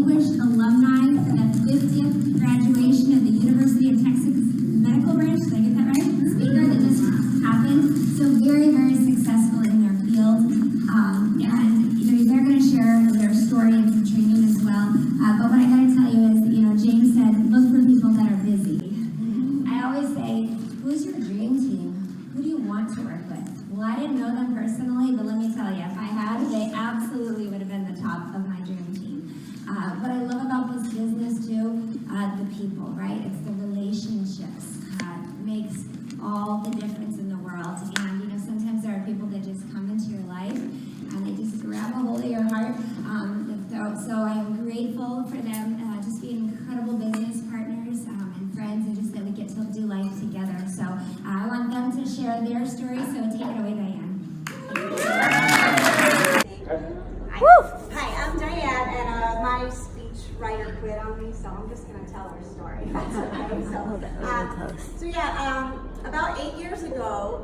distinguished alumni for the 50th graduation of the University of Texas Medical Branch. Did I get that right? Speaker that just happened. So very, very successful in their field. And they're going to share their story and some training as well. But what I got to tell you is, James said, look for people that are busy. I always say, who's your dream team? Who do you want to work with? Well, I didn't know them personally, but let me tell you, if I had, they absolutely would have been the top of my dream team. What I love about this business too, the people, right? It's the relationships. Makes all the difference in the world. And sometimes there are people that just come into your life and they just grab a hold of your heart. So I'm grateful for them just being incredible business partners and friends, and just that we get to do life together. So I want them to share their story. So take it away, Diane. Hi, I'm Diane, and my speech writer quit on me, so I'm just going to tell her story. That's okay. About 8 years ago,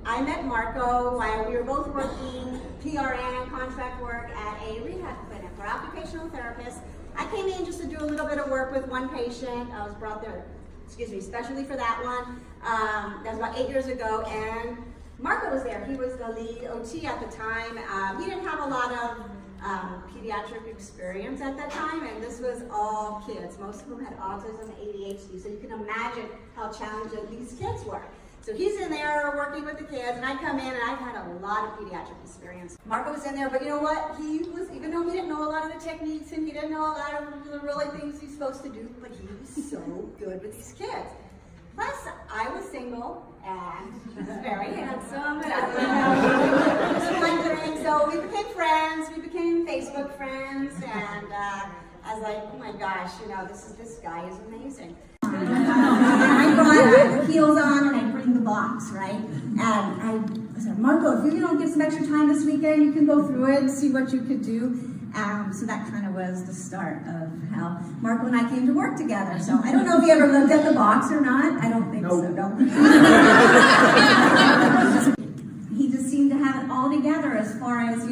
I met Marco while we were both working PRN contract work at a rehab clinic for occupational therapists. I came in just to do a little bit of work with one patient. I was brought there, especially for that one. That was about 8 years ago, and Marco was there. He was the lead OT at the time. He didn't have a lot of pediatric experience at that time, and this was all kids. Most of them had autism, ADHD, so you can imagine how challenging these kids were. So he's in there working with the kids, and I come in, and I've had a lot of pediatric experience. Marco was in there, but you know what? He was, even though he didn't know a lot of the techniques, and he didn't know a lot of the really things he's supposed to do, but he was so good with these kids. Plus, I was single, and very handsome, and I was wondering, so we became friends, we became Facebook friends, and I was like, oh my gosh, this guy is amazing. I brought the heels on, and I bring the box, right? And I said, Marco, if you don't get some extra time this weekend, you can go through it and see what you could do. So that kind of was the start of how Marco and I came to work together. So I don't know if you ever looked at the box or not. I don't think so, no. He just seemed to have it all together as far as,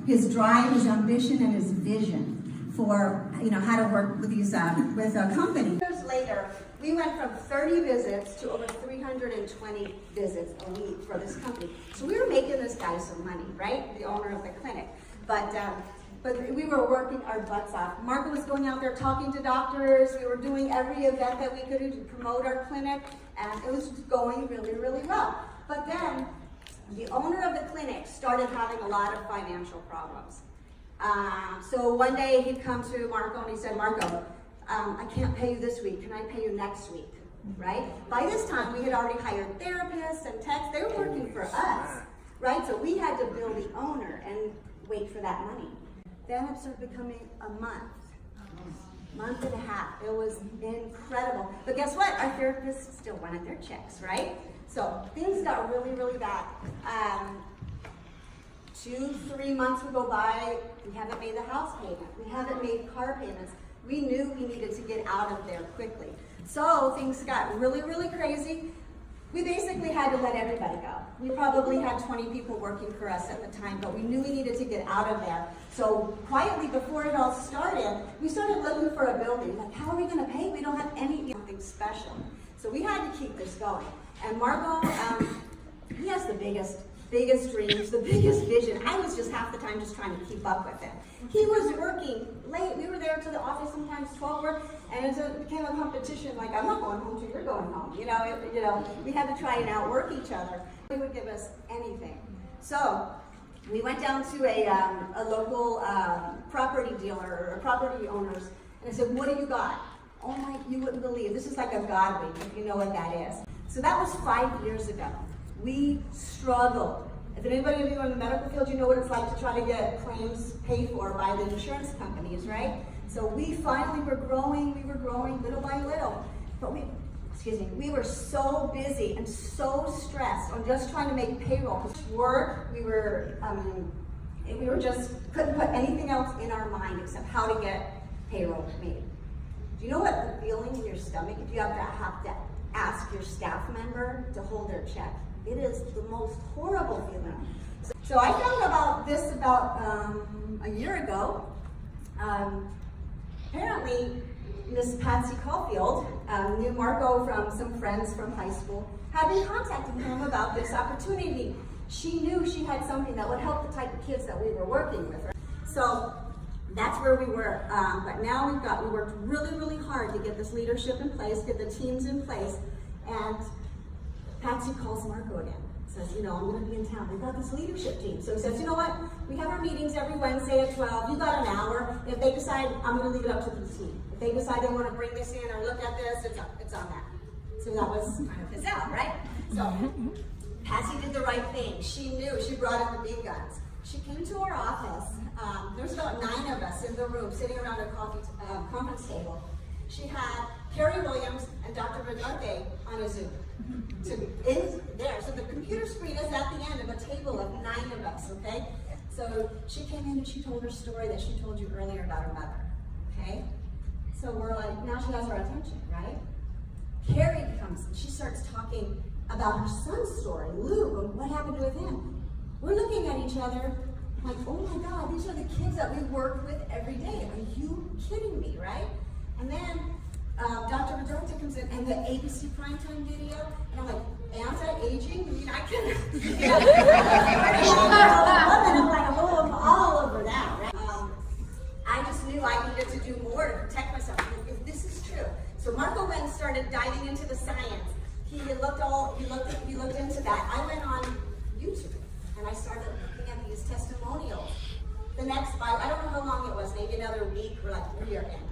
his drive, his ambition, and his vision for, how to work with these, with a company. Years later, we went from 30 visits to over 320 visits a week for this company. So we were making this guy some money, right? The owner of the clinic. But we were working our butts off. Marco was going out there talking to doctors. We were doing every event that we could do to promote our clinic, and it was just going really, really well. But then the owner of the clinic started having a lot of financial problems. So one day he'd come to Marco and he said, Marco, I can't pay you this week. Can I pay you next week? Right? By this time, we had already hired therapists and techs. They were working for us, right? So we had to bill the owner and wait for that money. Then it started becoming a month and a half. It was incredible. But guess what? Our therapists still wanted their checks, right? So things got really, really bad. 2-3 months would go by. We haven't made the house payment. We haven't made car payments. We knew we needed to get out of there quickly. So things got really, really crazy. We basically had to let everybody go. We probably had 20 people working for us at the time, but we knew we needed to get out of there. So quietly, before it all started, we started looking for a building. Like, how are we going to pay? We don't have anything special. So we had to keep this going. And Marco, he has the biggest dreams, the biggest vision. I was just half the time just trying to keep up with him. He was working late. We were there to the office sometimes 12 work, and it became a competition. Like, I'm not going home till you're going home. We had to try and outwork each other. They would give us anything. So we went down to a local property dealer or property owners, and I said, what do you got? Oh my, you wouldn't believe. This is like a God week, if you know what that is. So that was 5 years ago. We struggled. If anybody of you in the medical field, you know what it's like to try to get claims paid for by the insurance companies, right? So we finally were growing little by little. But we were so busy and so stressed on just trying to make payroll. Work, we were just couldn't put anything else in our mind except how to get payroll made. Do you know what the feeling in your stomach if you have to ask your staff member to hold their check? It is the most horrible feeling. So I found about this a year ago. apparently, Miss Patsy Caulfield knew Marco from some friends from high school, had been contacting him about this opportunity. She knew she had something that would help the type of kids that we were working with. Right? So that's where we were. But now we worked really, really hard to get this leadership in place, get the teams in place, and Patsy calls Marco again. Says, I'm going to be in town. We've got this leadership team. So he says, you know what? We have our meetings every Wednesday at 12. You got an hour. If they decide, I'm going to leave it up to the team. If they decide they want to bring this in or look at this, it's on that. So that was kind of his out, right? So Patsy did the right thing. She knew. She brought in the big guns. She came to our office. There's about 9 of us in the room sitting around a conference table. She had Carrie Williams and Dr. Vidarte on a Zoom. In there. So the computer screen is at the end of a table of 9 of us, okay? So she came in and she told her story that she told you earlier about her mother, okay? So we're like, now she has our attention, right? Carrie comes and she starts talking about her son's story, Lou, and what happened with him. We're looking at each other like, oh my God, these are the kids that we work with every day. Are you kidding me, right? And then Dr. Vidarte comes in and the ABC primetime video, and I'm like, anti-aging? I mean, I can, I'm like, oh, I'm all over that, right? I just knew I needed to do more to protect myself. If this is true. So Marco went and started diving into the science. He looked into that. I went on YouTube and I started looking at these testimonials. The next, I don't know how long it was, maybe another week, we're like, we are in.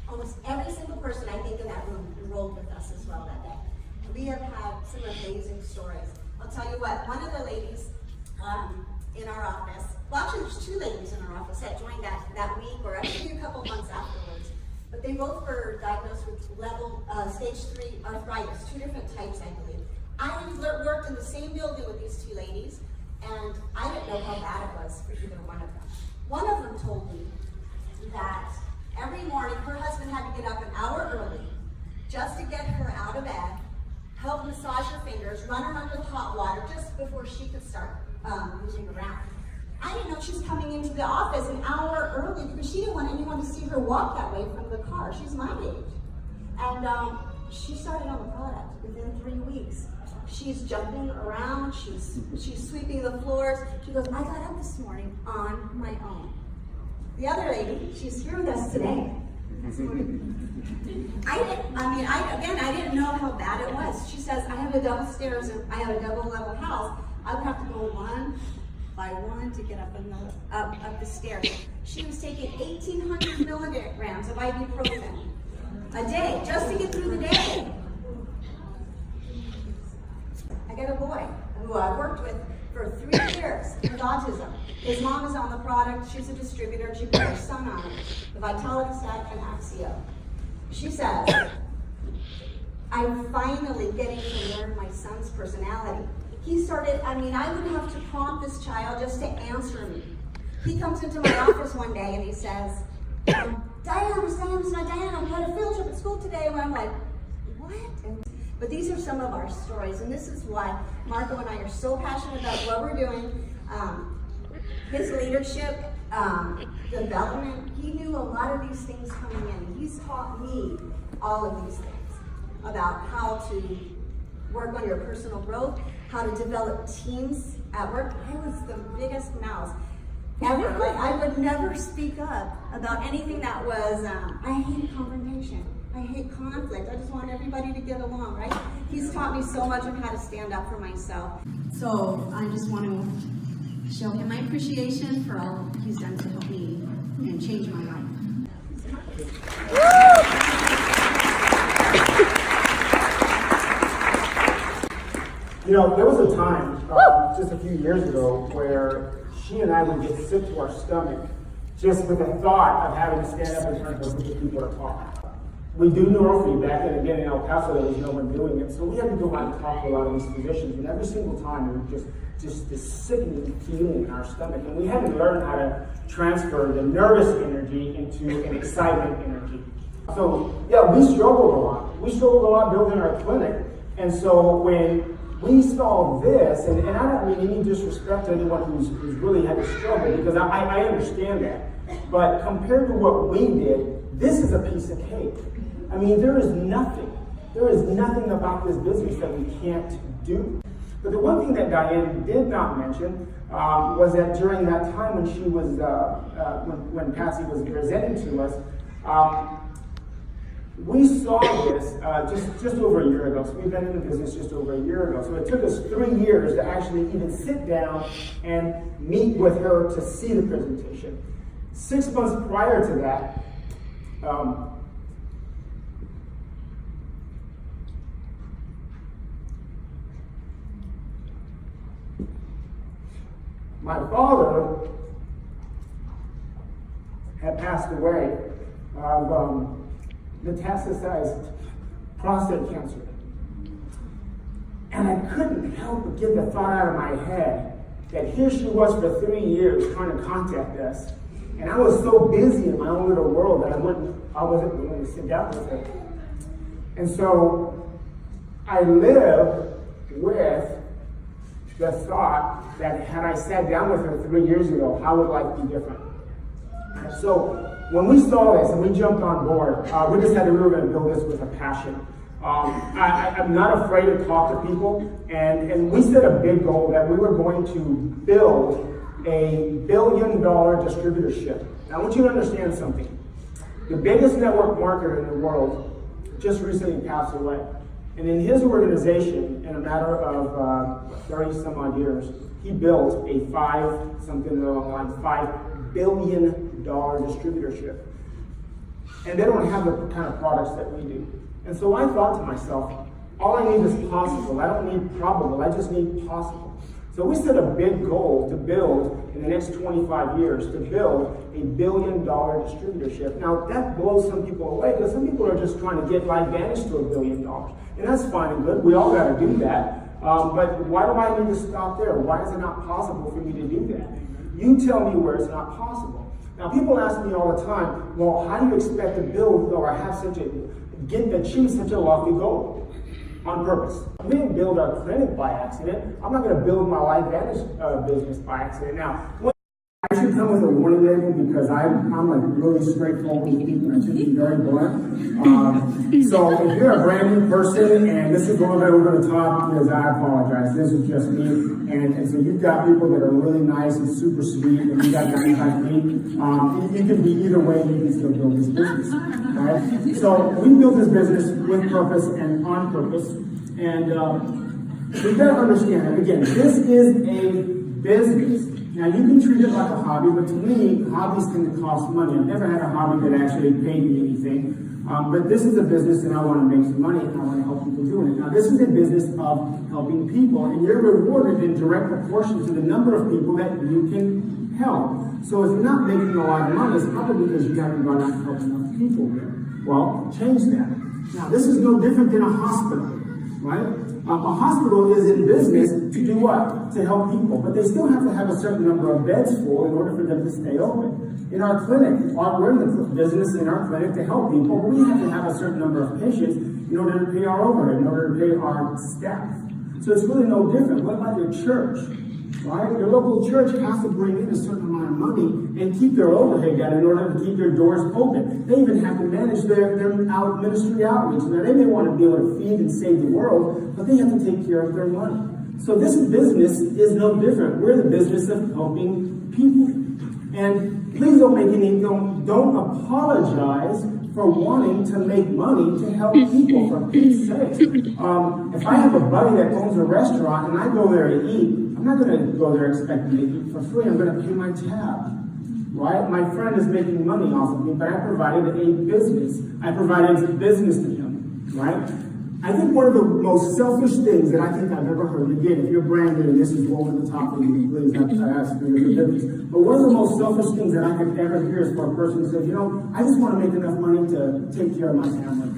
Almost every single person I think in that room enrolled with us as well that day. We have had some amazing stories. I'll tell you what, one of the ladies in our office, well actually there's 2 ladies in our office that joined that week or actually a couple months afterwards, but they both were diagnosed with stage 3 arthritis, 2 different types I believe. I worked in the same building with these 2 ladies and I didn't know how bad it was for either one of them. One of them told me that every morning, her husband had to get up an hour early just to get her out of bed, help massage her fingers, run her under the hot water just before she could start moving around. I didn't know she was coming into the office an hour early because she didn't want anyone to see her walk that way from the car. She's my age. And she started on the product within 3 weeks. She's jumping around, she's sweeping the floors. She goes, I got up this morning on my own. The other lady, she's here with us today. I didn't know how bad it was. She says, I have a double level house. I would have to go one by one to get up the stairs. She was taking 1,800 milligrams of ibuprofen a day just to get through the day. I got a boy who I worked with for 3 years with autism. His mom is on the product, she's a distributor, she put her son on it, the Vitality Stack and Axio. She says, I'm finally getting to learn my son's personality. He started, I would have to prompt this child just to answer me. He comes into my office one day and he says, Diane, I'm going to a field trip at school today. And I'm like, what? But these are some of our stories, and this is why Marco and I are so passionate about what we're doing. His leadership, development, he knew a lot of these things coming in. He's taught me all of these things about how to work on your personal growth, how to develop teams at work. I was the biggest mouse ever. Like, I would never speak up about anything that was, I hate confrontation. I hate conflict. I just want everybody to get along, right? He's taught me so much on how to stand up for myself. So I just want to show him my appreciation for all he's done to help me and change my life. There was a time just a few years ago where she and I would get sick to our stomach just with the thought of having to stand up in front of a group of people to talk. We do neurofeedback, and again in El Paso there was no one doing it, so we had to go out and talk to a lot of these physicians, and every single time we would just this sickening feeling in our stomach, and we had to learn how to transfer the nervous energy into an excited energy. So yeah, we struggled a lot. We struggled a lot building our clinic, and so when we saw this, and I don't mean any disrespect to anyone who's really had to struggle, because I understand that. But compared to what we did, this is a piece of cake. I mean, there is nothing about this business that we can't do. But the one thing that Diane did not mention was that during that time when she was, when Patsy was presenting to us, we saw this just over a year ago. So we've been in the business just over a year ago. So it took us 3 years to actually even sit down and meet with her to see the presentation. 6 months prior to that, my father had passed away of metastasized prostate cancer. And I couldn't help but get the thought out of my head that here she was for 3 years trying to contact us. And I was so busy in my own little world that I wasn't willing to sit down with her. And so I lived with the thought that had I sat down with her 3 years ago, how would life be different? So when we saw this and we jumped on board, we decided we were going to build this with a passion. I'm not afraid to talk to people, and we set a big goal that we were going to build a $1 billion distributorship. Now I want you to understand something. The biggest network marketer in the world just recently passed away. And in his organization, in a matter of 30 some odd years, he built a $5 billion distributorship. And they don't have the kind of products that we do. And so I thought to myself, all I need is possible. I don't need probable, I just need possible. So we set a big goal to build, in the next 25 years, to build a $1 billion distributorship. Now that blows some people away, because some people are just trying to get LifeVantage to $1 billion. And that's fine and good, we all got to do that. But why do I need to stop there? Why is it not possible for me to do that? You tell me where it's not possible. Now people ask me all the time, well, how do you expect to build or achieve such a lofty goal? On purpose. We didn't build our clinic by accident. I'm not going to build my LifeVantage business by accident. Now, I should come with a warning label because I'm like really straightforward with people and I should be very blunt. So if you're a brand new person and this is going over the top, because I apologize, this is just me. And so you've got people that are really nice and super sweet, and you got guys like me. You can be either way, you can still build this business. Right? So we built this business with purpose and on purpose. And we've got to understand that, again, this is a business. Now, you can treat it like a hobby, but to me, hobbies tend to cost money. I've never had a hobby that actually paid me anything. But this is a business and I want to make some money and I want to help people doing it. Now, this is a business of helping people, and you're rewarded in direct proportion to the number of people that you can help. So if you're not making a lot of money, it's probably because you haven't gone out and helped enough people here. Well, change that. Now, this is no different than a hospital, right? A hospital is in business to do what? To help people. But they still have to have a certain number of beds full in order for them to stay open. In our clinic, we're in the business in our clinic to help people, but we have to have a certain number of patients in order to pay our overhead, in order to pay our staff. So it's really no different. What about your church? Right? Your local church has to bring in a certain amount of money and keep their overhead down in order to keep their doors open. They even have to manage their ministry outreach. Now, they may want to be able to feed and save the world, but they have to take care of their money. So this business is no different. We're in the business of helping people. And please don't apologize for wanting to make money to help people, for Pete's sake. If I have a buddy that owns a restaurant and I go there to eat, I'm not going to go there expecting to eat for free. I'm going to pay my tab, right? My friend is making money off of me, but I provided a business. I provided business to him, right? I think one of the most selfish things that I think I've ever heard, again, if you're brand new and this is over the top of you, please, I ask for your forgiveness. But one of the most selfish things that I could ever hear is for a person who says, I just want to make enough money to take care of my family.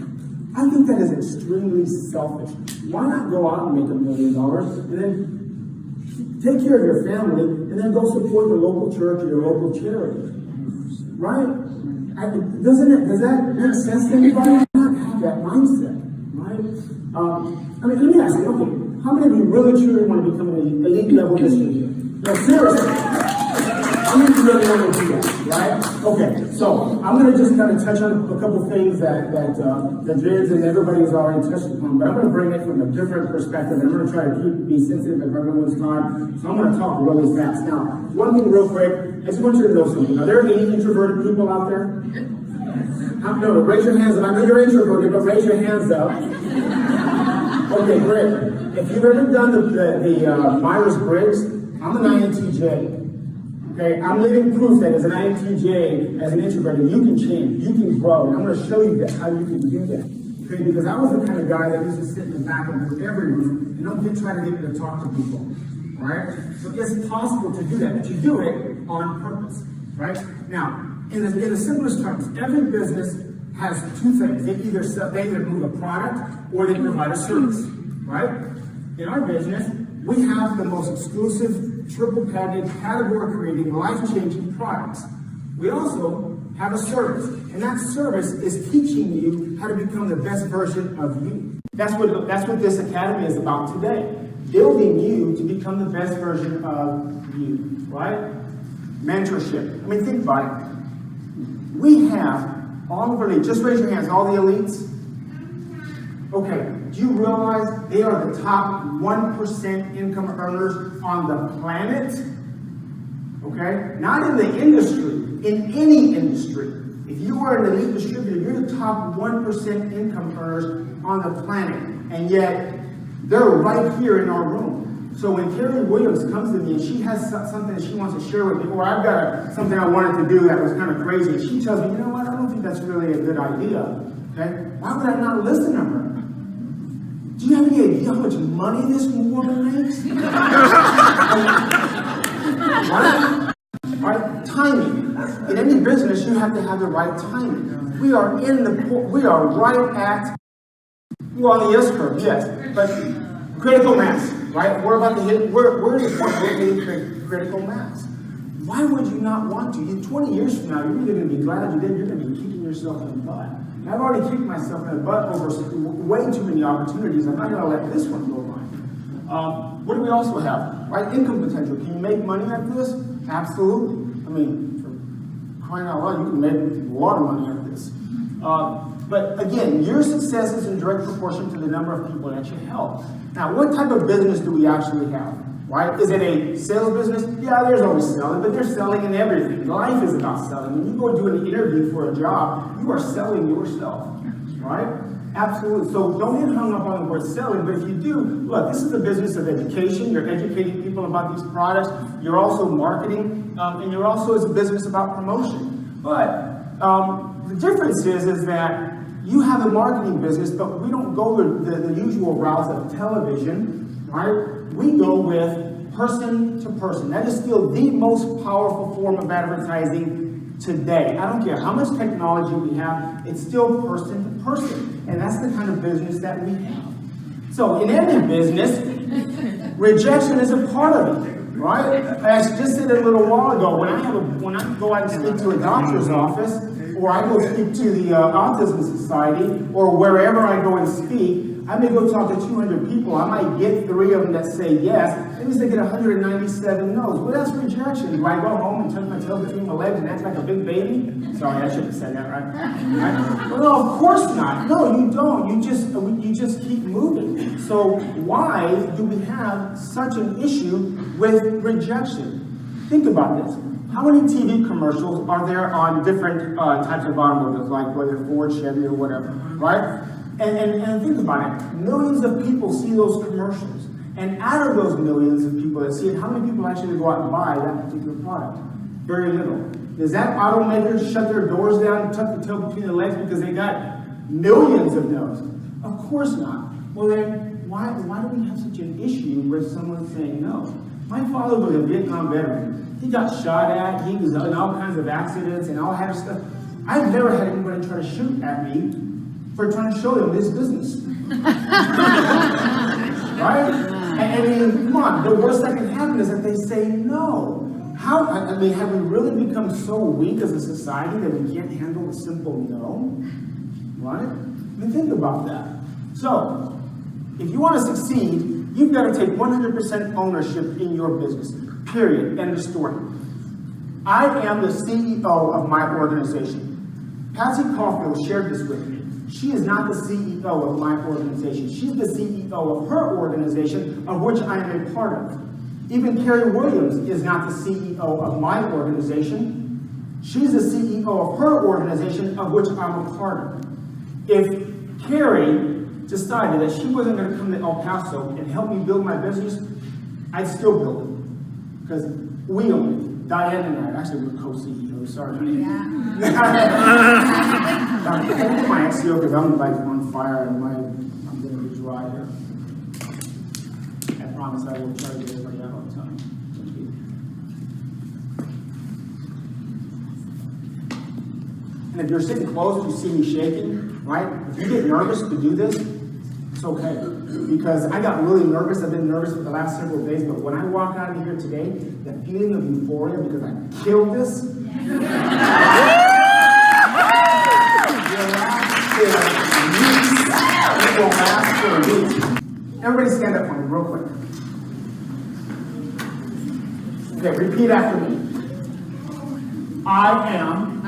I think that is extremely selfish. Why not go out and make $1 million and then take care of your family and then go support your local church or your local charity? Right? Does that make sense to anybody? I don't have that mindset. Let me ask you, okay, how many of you really truly want to become an elite level distributor? No, seriously. really want to do that, right? Okay, so I'm going to just kind of touch on a couple things that James and everybody has already touched upon, but I'm going to bring it from a different perspective, and I'm going to try to be sensitive of everyone's time, so I'm going to talk really fast. Now, one thing real quick, I just want you to know something. Are there any introverted people out there? No, raise your hands up. I know you're introverted, but raise your hands up. Okay, great. If you've ever done the Myers-Briggs, I'm an INTJ. Okay, I'm living proof that as an INTJ, as an introvert, you can change, you can grow, and I'm going to show you how you can do that. Okay, because I was the kind of guy that used to sit in the back of every room and don't try to get me to talk to people. Right? So it's possible to do that, but you do it on purpose. Right? Now, in the simplest terms, every business has two things. They either move a product or they provide a service. Right? In our business, we have the most exclusive, triple patented, category-creating, life-changing products. We also have a service, and that service is teaching you how to become the best version of you. That's what this academy is about today. Building you to become the best version of you, right? Mentorship. I mean, think about it. We have all of our elites. Just raise your hands, all the elites. Okay, do you realize they are the top 1% income earners on the planet? Okay, not in the industry, in any industry. If you are an elite distributor, you're the top 1% income earners on the planet, and yet they're right here in our room. So when Carrie Williams comes to me and she has something that she wants to share with me, or I've got something I wanted to do that was kind of crazy, and she tells me, you know what, I don't think that's really a good idea. Okay, why would I not listen to her? Do you have any idea how much money this woman makes? Right? Timing. In any business, you have to have the right timing. We are right at, well, on the S curve, yes, but critical mass, right? We're about to hit, we're at the point where we're hitting critical mass. Why would you not want to? 20 years from now, you're either going to be glad you did, you're going to be kicking yourself in the butt. And I've already kicked myself in the butt over way too many opportunities. I'm not going to let this one go by. What do we also have? Right? Income potential. Can you make money at this? Absolutely. I mean, for crying out loud, you can make a lot of money at this. But again, your success is in direct proportion to the number of people that you help. Now, what type of business do we actually have? Right? Is it a sales business? Yeah, there's always selling, but there's selling in everything. Life is about selling. When you go do an interview for a job, you are selling yourself. Right? Absolutely. So don't get hung up on the word selling, but if you do, look, this is a business of education. You're educating people about these products. You're also marketing, and you're also a business about promotion. But the difference is that you have a marketing business, but we don't go the usual routes of television, right? We go with person to person. That is still the most powerful form of advertising today. I don't care how much technology we have, it's still person to person. And that's the kind of business that we have. So in any business, rejection is a part of it, right? As I just said a little while ago, when I go out and speak to a doctor's office, or I go speak to the Autism Society, or wherever I go and speak, I may go talk to 200 people. I might get 3 of them that say yes. That means they get 197 no's. Well, that's rejection. Do I go home and tuck my tail between my legs and act like a big baby? Sorry, I shouldn't have said that, right? Well, no, of course not. No, you don't. You just keep moving. So why do we have such an issue with rejection? Think about this. How many TV commercials are there on different types of automobiles, like whether Ford, Chevy, or whatever, right? And think about it. Millions of people see those commercials. And out of those millions of people that see it, how many people actually go out and buy that particular product? Very little. Does that automaker shut their doors down and tuck the tail between their legs because they got millions of no's? Of course not. Well then, why do we have such an issue with someone saying no? My father was a Vietnam veteran. He got shot at, he was in all kinds of accidents and all kinds of stuff. I've never had anybody try to shoot at me for trying to show them this business. Right? And I mean, come on, the worst that can happen is that they say no. Have we really become so weak as a society that we can't handle a simple no? Right? I mean, think about that. So, if you want to succeed, you've got to take 100% ownership in your business. Period. End of story. I am the CEO of my organization. Patsy Caulfield shared this with me. She is not the CEO of my organization. She's the CEO of her organization, of which I am a part of. Even Carrie Williams is not the CEO of my organization. She's the CEO of her organization, of which I'm a part of. If Carrie decided that she wasn't going to come to El Paso and help me build my business, I'd still build it. Because we own it. Diane and I, actually we're co-CEOs, sorry honey. I'm going to my SEO because I'm like on fire and I'm going to be dry here. I promise I will try to get everybody out on time. And if you're sitting close, you see me shaking, right? If you get nervous to do this, it's okay. Because I got really nervous. I've been nervous for the last several days, but when I walk out of here today, the feeling of euphoria because I killed this. It will last for weeks. Everybody stand up for me real quick. Okay, repeat after me. I am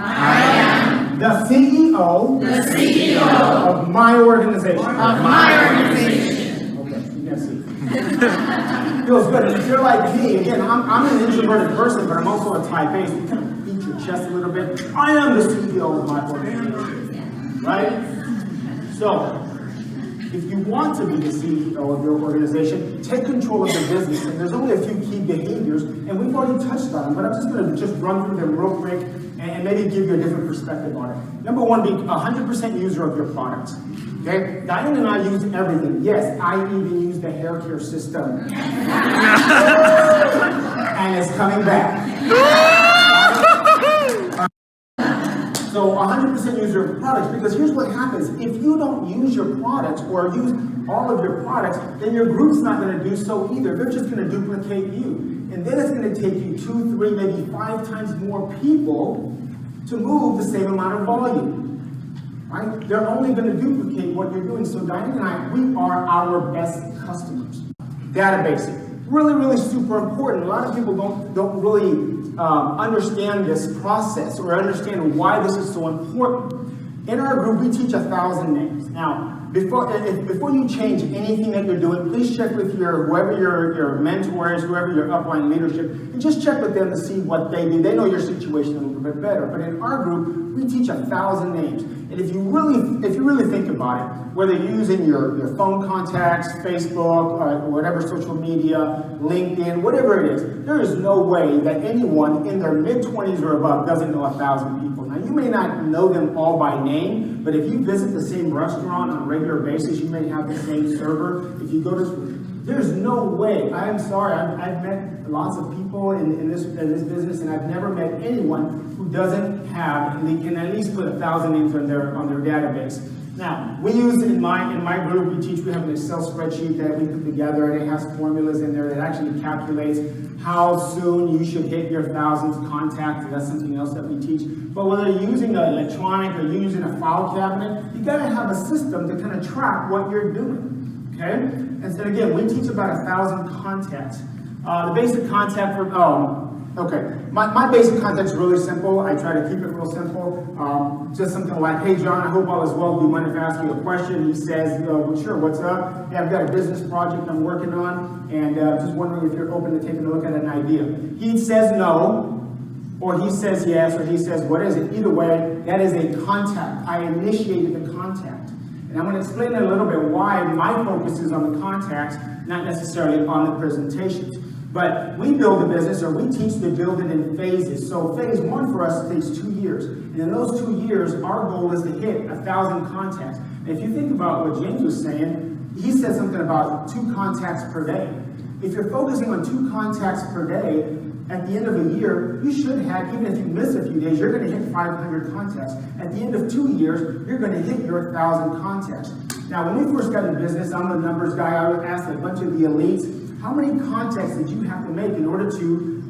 the CEO of my organization. Okay, you can see. Feels good. And if you're like me, again, I'm an introverted person, but I'm also a type A, so you kind of beat your chest a little bit. I am the CEO of my organization. Right? So, if you want to be the CEO of your organization, take control of the business. And there's only a few key behaviors, and we've already touched on them, but I'm just going to run through them real quick and maybe give you a different perspective on it. Number one, be 100% user of your products. Okay? Diane and I use everything. Yes, I even use the hair care system. And it's coming back. So 100% user of products, because here's what happens. If you don't use your products or use all of your products, then your group's not going to do so either. They're just going to duplicate you. And then it's going to take you 2, 3, maybe 5 times more people to move the same amount of volume. Right? They're only going to duplicate what you're doing. So Diane and I, we are our best customers. Databasing. Really, really super important. A lot of people don't really understand this process or understand why this is so important. In our group, we teach 1,000 names. Now, before you change anything that you're doing, please check with whoever your mentor is, whoever your upline leadership, and just check with them to see what they do. They know your situation a little bit better. But in our group, we teach 1,000 names. And if you really think about it, whether you're using your phone contacts, Facebook, or whatever social media, LinkedIn, whatever it is, there is no way that anyone in their mid-20s or above doesn't know 1,000 people. Now, you may not know them all by name, but if you visit the same restaurant on a regular basis, you may have the same server. If you go to, there's no way. I am sorry. I've met lots of people in this business, and I've never met anyone who doesn't have, and they can at least put 1,000 names on their database. Now, we use in my group, we have an Excel spreadsheet that we put together, and it has formulas in there that actually calculates how soon you should hit your 1,000th contact. That's something else that we teach. But whether you're using an electronic or you're using a file cabinet, you gotta have a system to kind of track what you're doing, okay? And so again, we teach about 1,000 contacts. The basic contact my basic contact is really simple. I try to keep it real simple. Just something like, hey John, I hope all is well. Do you mind if I ask you a question? He says, well, sure, what's up? Yeah, I've got a business project I'm working on, and just wondering if you're open to taking a look at an idea. He says no, or he says yes, or he says, what is it? Either way, that is a contact. I initiated the contact. And I'm going to explain a little bit why my focus is on the contacts, not necessarily on the presentations. But we build a business, or we teach to build it in phases. So phase 1 for us takes 2 years. And in those 2 years, our goal is to hit 1,000 contacts. And if you think about what James was saying, he said something about 2 contacts per day. If you're focusing on 2 contacts per day, at the end of a year, you should have, even if you miss a few days, you're going to hit 500 contacts. At the end of 2 years, you're going to hit your 1,000 contacts. Now, when we first got into business, I'm a numbers guy. I would ask a bunch of the elites, how many contacts did you have to make in order to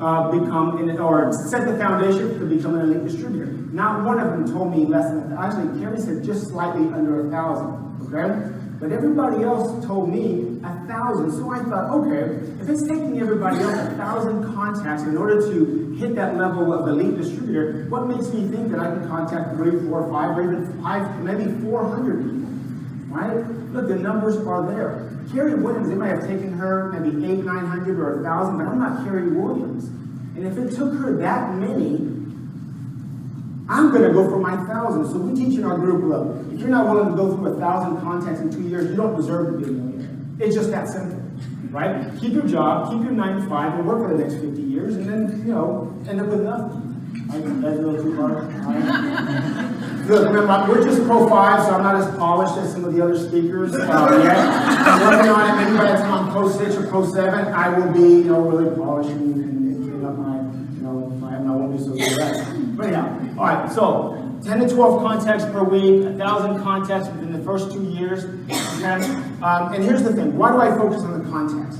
set the foundation to become an elite distributor? Not one of them told me less than that. Actually, Kerry said just slightly under 1,000, okay? But everybody else told me 1,000. So I thought, okay, if it's taking everybody else 1,000 contacts in order to hit that level of elite distributor, what makes me think that I can contact 3, 4, 5, or even 5, maybe 400 people, right? Look, the numbers are there. Carrie Williams, they might have taken her maybe 800, 900, or 1,000, but I'm not Carrie Williams. And if it took her that many, I'm going to go for my 1,000. So we teach in our group, look, if you're not willing to go through 1,000 contacts in 2 years, you don't deserve to be a millionaire. It's just that simple, right? Keep your job, keep your 9 to 5, and work for the next 50 years, and then, end up with nothing. That's a little too hard. Look, remember, we're just Pro 5, so I'm not as polished as some of the other speakers yet. I'm working on it. Maybe by the time I'm Pro 6 or Pro 7, I will be, really polishing and clean up my, I won't be so good at it. But anyhow, all right, so 10 to 12 contacts per week, 1,000 contacts within the first 2 years. Okay? And here's the thing, why do I focus on the contacts?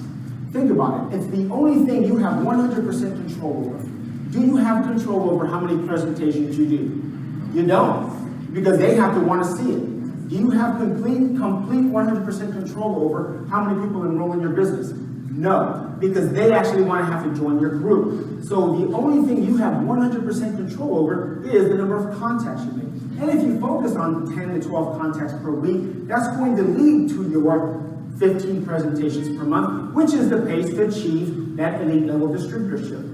Think about it. It's the only thing you have 100% control over. Do you have control over how many presentations you do? You don't, because they have to want to see it. Do you have complete 100% control over how many people enroll in your business? No, because they actually want to have to join your group. So the only thing you have 100% control over is the number of contacts you make. And if you focus on 10 to 12 contacts per week, that's going to lead to your 15 presentations per month, which is the pace to achieve that elite level distributorship.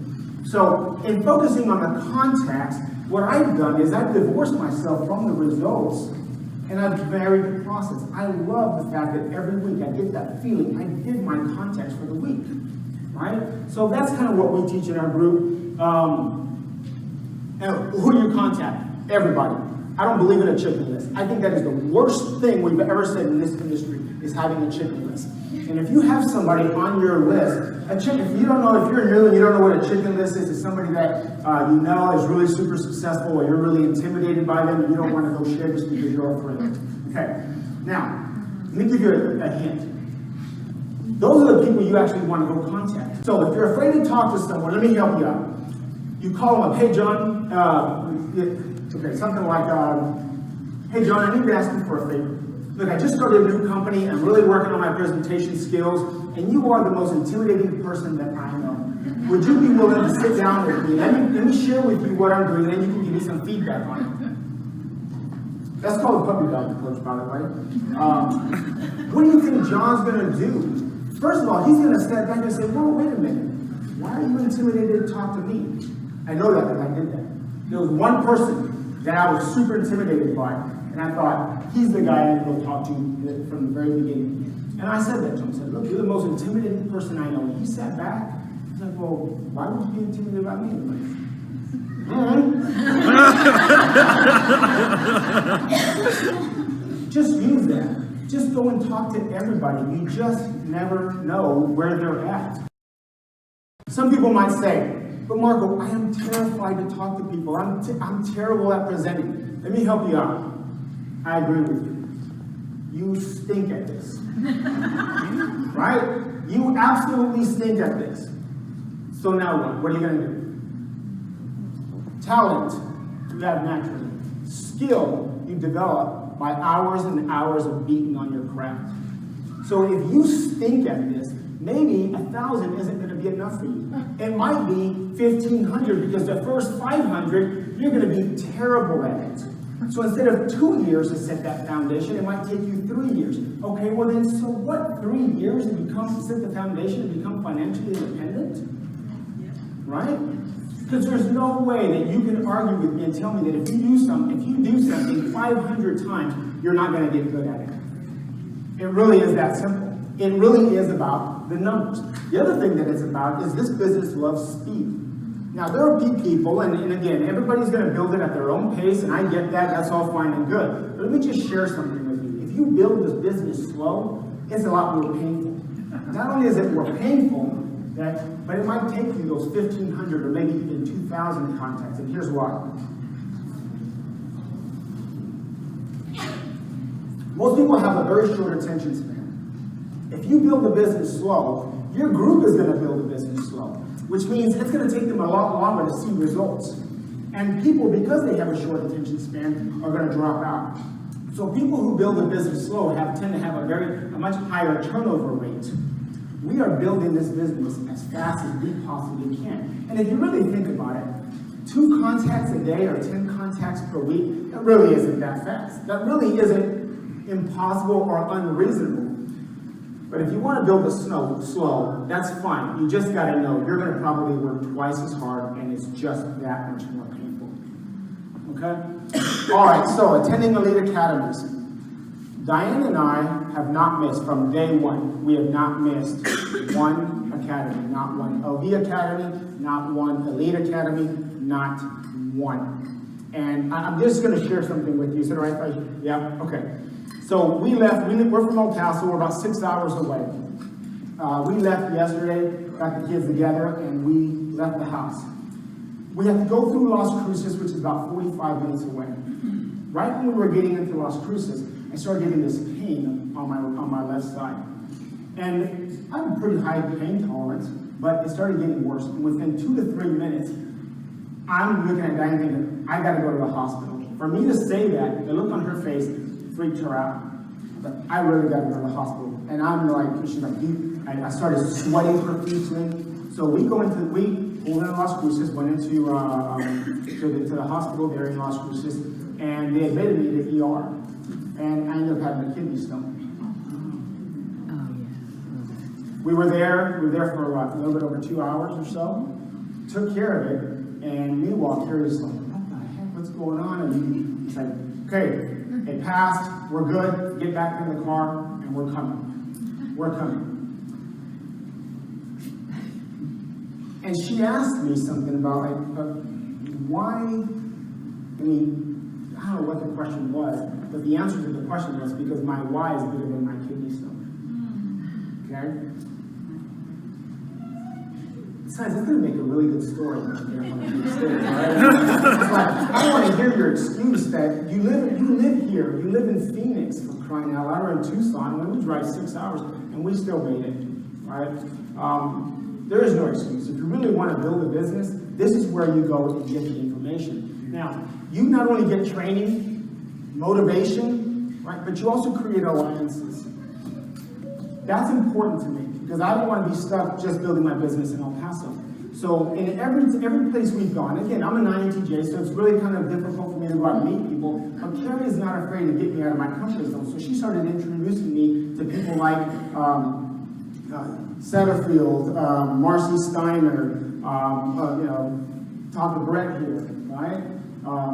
So in focusing on the contacts, what I've done is I've divorced myself from the results, and I've varied the process. I love the fact that every week I get that feeling. I did my contacts for the week, right? So that's kind of what we teach in our group. And who do you contact? Everybody. I don't believe in a chicken list. I think that is the worst thing we've ever said in this industry, is having a chicken list. And if you have somebody on your list, if you don't know, if you're new and you don't know what a chicken list is somebody that is really super successful, or you're really intimidated by them and you don't want to go share just because you're a friend. Okay, now, let me give you a hint. Those are the people you actually want to go contact. So if you're afraid to talk to someone, let me help you out. You call them up, hey John, something like, hey John, I need to ask you for a favor. Look, I just started a new company, I'm really working on my presentation skills, and you are the most intimidating person that I know. Would you be willing to sit down with me? Let me share with you what I'm doing, and then you can give me some feedback on it. That's called a puppy dog approach, by the way. What do you think John's going to do? First of all, he's going to step back and say, whoa, wait a minute. Why are you intimidated to talk to me? I know that because I did that. There was one person that I was super intimidated by, and I thought, he's the guy I need to go talk to from the very beginning. And I said that to him. I said, look, you're the most intimidating person I know. And he sat back. He's like, well, why would you be intimidated about me? I'm like, just use that. Just go and talk to everybody. You just never know where they're at. Some people might say, but Marco, I am terrified to talk to people. I'm terrible at presenting. Let me help you out. I agree with you. You stink at this. Right? You absolutely stink at this. So now what? What are you going to do? Talent, you have naturally. Skill, you develop by hours and hours of beating on your craft. So if you stink at this, maybe 1,000 isn't going to be enough for you. It might be 1,500, because the first 500, you're going to be terrible at it. So instead of 2 years to set that foundation, it might take you 3 years. Okay, well then, so what? 3 years to set the foundation and become financially independent? Right? Because there's no way that you can argue with me and tell me that if you do something 500 times, you're not going to get good at it. It really is that simple. It really is about the numbers. The other thing that it's about is this business loves speed. Now, there are people, and again, everybody's going to build it at their own pace, and I get that. That's all fine and good. But let me just share something with you. If you build this business slow, it's a lot more painful. Not only is it more painful, but it might take you those 1,500 or maybe even 2,000 contacts, and here's why. Most people have a very short attention span. If you build the business slow, your group is going to build the business slow, which means it's going to take them a lot longer to see results. And people, because they have a short attention span, are going to drop out. So people who build a business slow tend to have a much higher turnover rate. We are building this business as fast as we possibly can. And if you really think about it, 2 contacts a day or 10 contacts per week, that really isn't that fast. That really isn't impossible or unreasonable. But if you want to build it slow, that's fine. You just got to know you're going to probably work twice as hard, and it's just that much more painful. Okay? All right, so attending Elite Academies. Diane and I have not missed from day one. We have not missed one academy, not one LV Academy, not one Elite Academy, not one. And I'm just going to share something with you. Is it all right if I? Yeah? Okay. So we left, we're from El Paso, we're about 6 hours away. We left yesterday, got the kids together, and we left the house. We have to go through Las Cruces, which is about 45 minutes away. Right when we were getting into Las Cruces, I started getting this pain on my left side. And I have a pretty high pain tolerance, but it started getting worse. And within 2 to 3 minutes, I'm looking at Diane thinking, I gotta go to the hospital. For me to say that, the look on her face freaked her out. But I really gotta go to the hospital. And I'm like, she's like, I started sweating profusely. So we pulled in Las Cruces, went into to the hospital there in Las Cruces, and they admitted me to the ER. And I ended up having a kidney stone. We were there for a little bit over 2 hours or so, took care of it, and meanwhile, Carrie's like, what the heck, what's going on? And he's like, okay, it passed, we're good, get back in the car, and we're coming. We're coming. And she asked me something about, why, I mean, I don't know what the question was, but the answer to the question was because my why is bigger than my kidney stone. Okay? Besides, it's going to make a really good story when I'm here one of these days, right? It's like, I want to hear your excuse that you live here, you live in Phoenix, for crying out loud, or in Tucson, and we drive 6 hours, and we still made it, right? There is no excuse. If you really want to build a business, this is where you go and get the information. Now, you not only get training, motivation, right, but you also create alliances. That's important to me because I don't want to be stuck just building my business in El Paso. So in every place we've gone, again, I'm a 9ATJ, so it's really kind of difficult for me to go out and meet people, but Carrie is not afraid to get me out of my comfort zone. So she started introducing me to people like Setterfield, Marcy Steiner, talk to Brett here, right?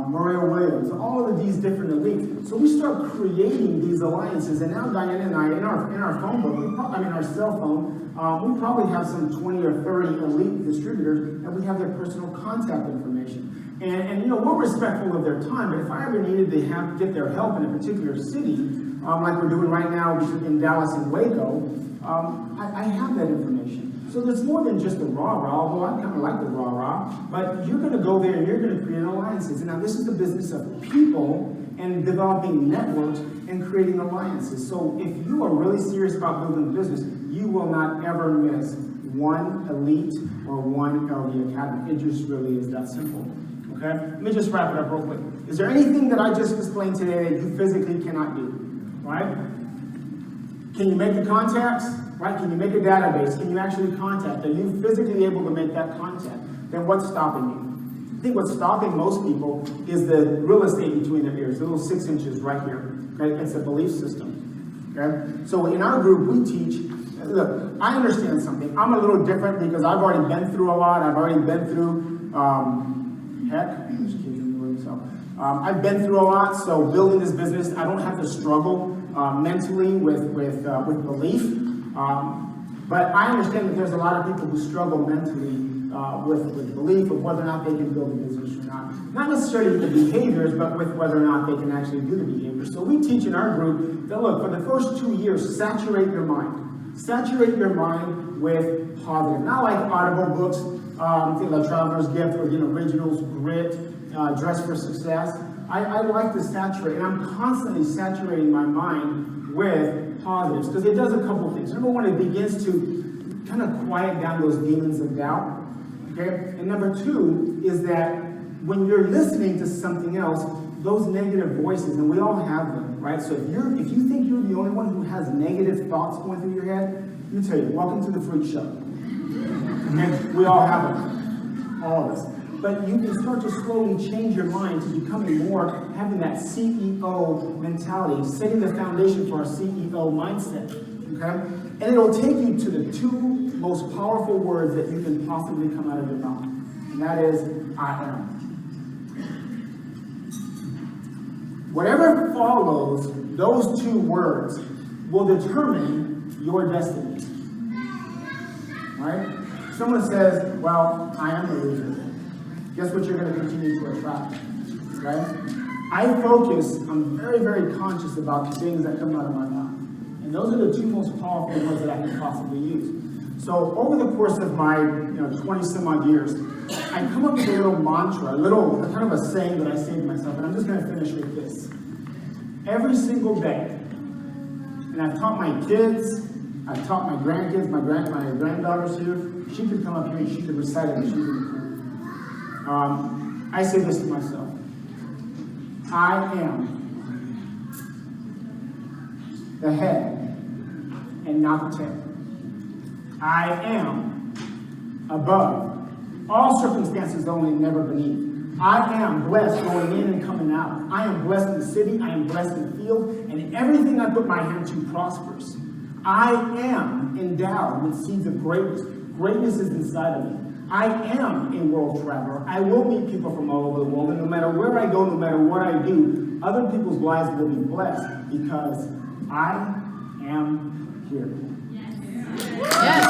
Maria Williams, all of these different elites. So we start creating these alliances, and now Diane and I, in our phone book, our cell phone, we probably have some 20 or 30 elite distributors, and we have their personal contact information. And we're respectful of their time, but if I ever needed to get their help in a particular city, like we're doing right now in Dallas and Waco, I have that information. So there's more than just the rah-rah, although I kind of like the rah-rah, but you're going to go there and you're going to create alliances. And now this is the business of people and developing networks and creating alliances. So if you are really serious about building a business, you will not ever miss one elite or one LV Academy. It just really is that simple. Okay? Let me just wrap it up real quick. Is there anything that I just explained today that you physically cannot do? Right? Can you make the contacts? Right? Can you make a database? Can you actually contact? Are you physically able to make that contact? Then what's stopping you? I think what's stopping most people is the real estate between their ears, the little 6 inches right here. Okay? It's a belief system. Okay? So in our group, we teach, look, I understand something. I'm a little different because I've already been through a lot. I've already been through, I've been through a lot, so building this business, I don't have to struggle mentally with belief. But I understand that there's a lot of people who struggle mentally with belief of whether or not they can build a business or not. Not necessarily with the behaviors, but with whether or not they can actually do the behaviors. So we teach in our group that, look, for the first 2 years, saturate your mind. Saturate your mind with positive. Not like audible books, things like Traveler's Gift or Originals, Grit, Dress for Success. I like to saturate, and I'm constantly saturating my mind with positives, because it does a couple things. Number one, it begins to kind of quiet down those demons of doubt, okay? And number two is that when you're listening to something else, those negative voices, and we all have them, right? So if you think you're the only one who has negative thoughts going through your head, Let me tell you, welcome to the freak show. Okay? We all have them, all of us. But you can start to slowly change your mind to becoming more, having that CEO mentality, setting the foundation for a CEO mindset. Okay? And it'll take you to the two most powerful words that you can possibly come out of your mouth. And that is, I am. Whatever follows those two words will determine your destiny. Right? Someone says, well, I am a loser. Guess what you're going to continue to attract? Right? I focus, I'm very, very conscious about the things that come out of my mouth. And those are the two most powerful words that I can possibly use. So over the course of my 20 some odd years, I come up with a little mantra, kind of a saying that I say to myself, and I'm just going to finish with this. Every single day, and I've taught my kids, I've taught my grandkids, my granddaughters here, she could come up here and she could recite it and she could I say this to myself. I am the head and not the tail. I am above all circumstances only, never beneath. I am blessed going in and coming out. I am blessed in the city, I am blessed in the field, and everything I put my hand to prospers. I am endowed with seeds of greatness. Greatness is inside of me. I am a world traveler. I will meet people from all over the world, and no matter where I go, no matter what I do, other people's lives will be blessed because I am here. Yes.